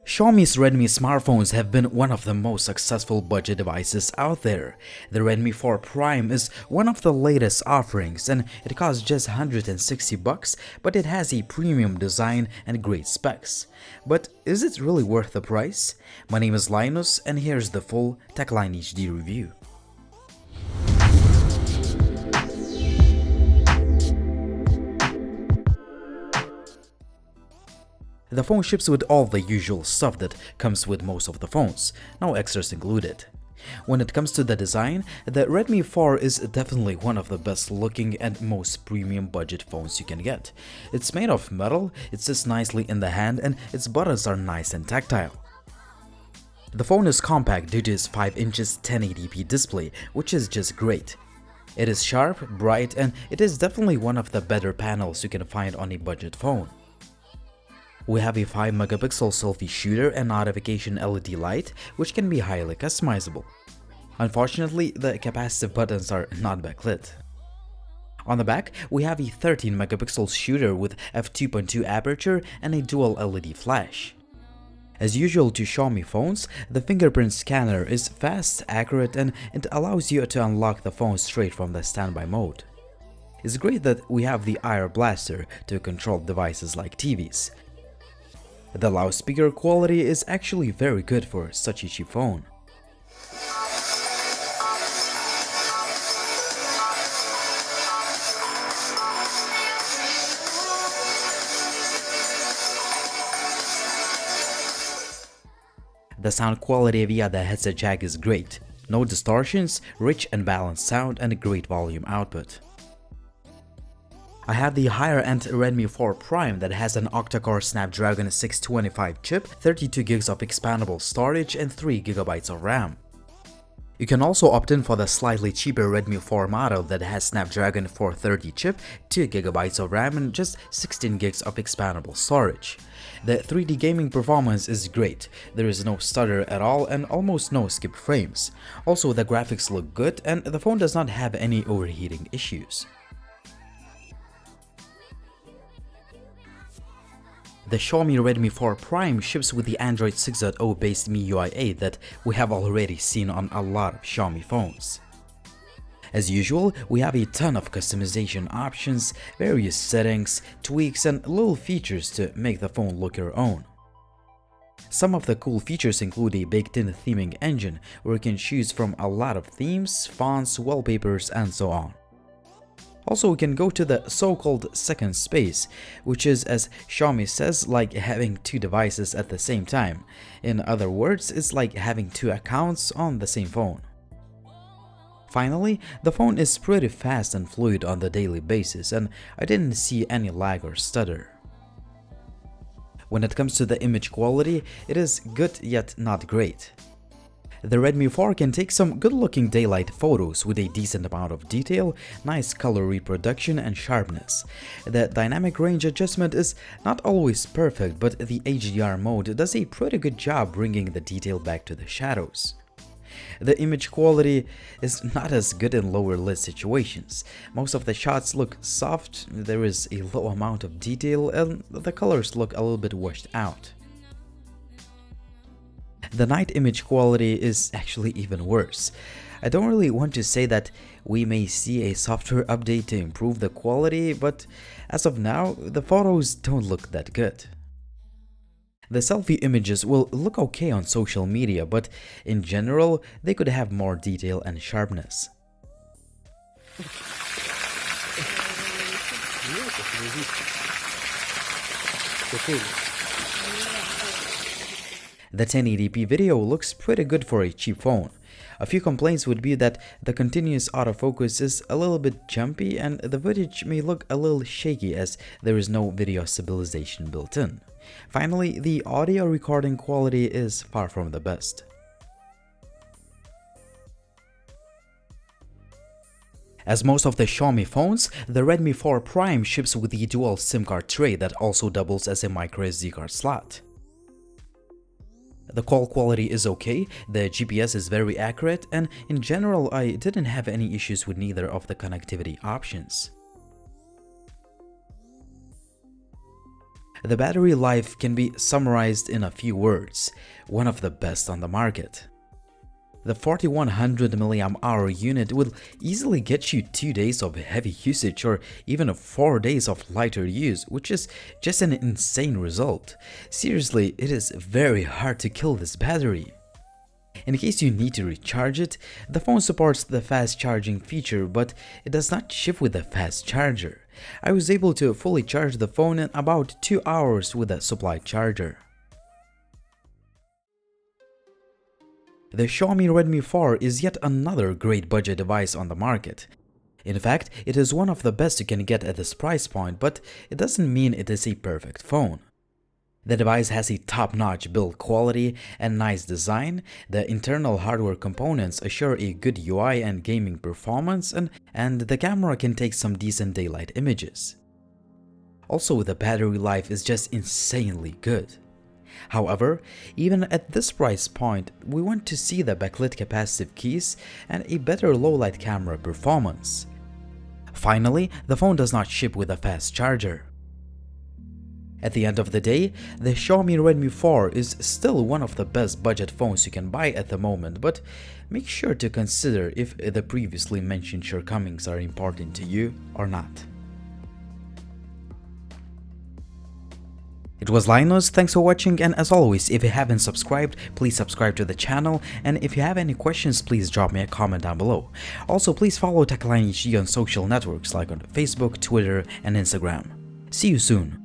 Xiaomi's Redmi smartphones have been one of the most successful budget devices out there. The Redmi 4 Prime is one of the latest offerings and it costs just $160, but it has a premium design and great specs. But is it really worth the price? My name is Linus and here's the full TechLineHD review. The phone ships with all the usual stuff that comes with most of the phones, no extras included. When it comes to the design, the Redmi 4 is definitely one of the best looking and most premium budget phones you can get. It's made of metal, it sits nicely in the hand, and its buttons are nice and tactile. The phone is compact due to its 5 inches 1080p display, which is just great. It is sharp, bright, and it is definitely one of the better panels you can find on a budget phone. We have a 5-megapixel selfie shooter and notification LED light, which can be highly customizable. Unfortunately, the capacitive buttons are not backlit. On the back, we have a 13-megapixel shooter with f2.2 aperture and a dual LED flash. As usual to Xiaomi phones, the fingerprint scanner is fast, accurate, and it allows you to unlock the phone straight from the standby mode. It's great that we have the IR blaster to control devices like TVs. The loudspeaker quality is actually very good for such a cheap phone. The sound quality via the headset jack is great. No distortions, rich and balanced sound, and a great volume output. I have the higher-end Redmi 4 Prime that has an octa-core Snapdragon 625 chip, 32 GB of expandable storage, and 3 GB of RAM. You can also opt in for the slightly cheaper Redmi 4 model that has Snapdragon 430 chip, 2 GB of RAM, and just 16 GB of expandable storage. The 3D gaming performance is great, there is no stutter at all and almost no skip frames. Also, the graphics look good and the phone does not have any overheating issues. The Xiaomi Redmi 4 Prime ships with the Android 6.0 based MIUI 8 that we have already seen on a lot of Xiaomi phones. As usual, we have a ton of customization options, various settings, tweaks, and little features to make the phone look your own. Some of the cool features include a built-in theming engine where you can choose from a lot of themes, fonts, wallpapers, and so on. Also, we can go to the so-called second space, which is, as Xiaomi says, like having two devices at the same time. In other words, it's like having two accounts on the same phone. Finally, the phone is pretty fast and fluid on the daily basis, and I didn't see any lag or stutter. When it comes to the image quality, it is good yet not great. The Redmi 4 can take some good-looking daylight photos with a decent amount of detail, nice color reproduction, and sharpness. The dynamic range adjustment is not always perfect, but the HDR mode does a pretty good job bringing the detail back to the shadows. The image quality is not as good in lower lit situations. Most of the shots look soft, there is a low amount of detail, and the colors look a little bit washed out. The night image quality is actually even worse. I don't really want to say that we may see a software update to improve the quality, but as of now, the photos don't look that good. The selfie images will look okay on social media, but in general, they could have more detail and sharpness. The 1080p video looks pretty good for a cheap phone. A few complaints would be that the continuous autofocus is a little bit jumpy and the footage may look a little shaky as there is no video stabilization built in. Finally, the audio recording quality is far from the best. As most of the Xiaomi phones, the Redmi 4 Prime ships with the dual SIM card tray that also doubles as a microSD card slot. The call quality is okay, the GPS is very accurate, and in general I didn't have any issues with neither of the connectivity options. The battery life can be summarized in a few words: one of the best on the market. The 4100 mAh unit will easily get you 2 days of heavy usage or even 4 days of lighter use, which is just an insane result. Seriously, it is very hard to kill this battery. In case you need to recharge it, the phone supports the fast charging feature, but it does not ship with a fast charger. I was able to fully charge the phone in about 2 hours with a supplied charger. The Xiaomi Redmi 4 is yet another great budget device on the market. In fact, it is one of the best you can get at this price point, but it doesn't mean it is a perfect phone. The device has a top-notch build quality and nice design. The internal hardware components assure a good UI and gaming performance, and the camera can take some decent daylight images. Also, the battery life is just insanely good. However, even at this price point, we want to see the backlit capacitive keys and a better low-light camera performance. Finally, the phone does not ship with a fast charger. At the end of the day, the Xiaomi Redmi 4 is still one of the best budget phones you can buy at the moment, but make sure to consider if the previously mentioned shortcomings are important to you or not. It was Linus, thanks for watching, and as always, if you haven't subscribed, please subscribe to the channel, and if you have any questions, please drop me a comment down below. Also, please follow TechLineHD on social networks like on Facebook, Twitter, and Instagram. See you soon.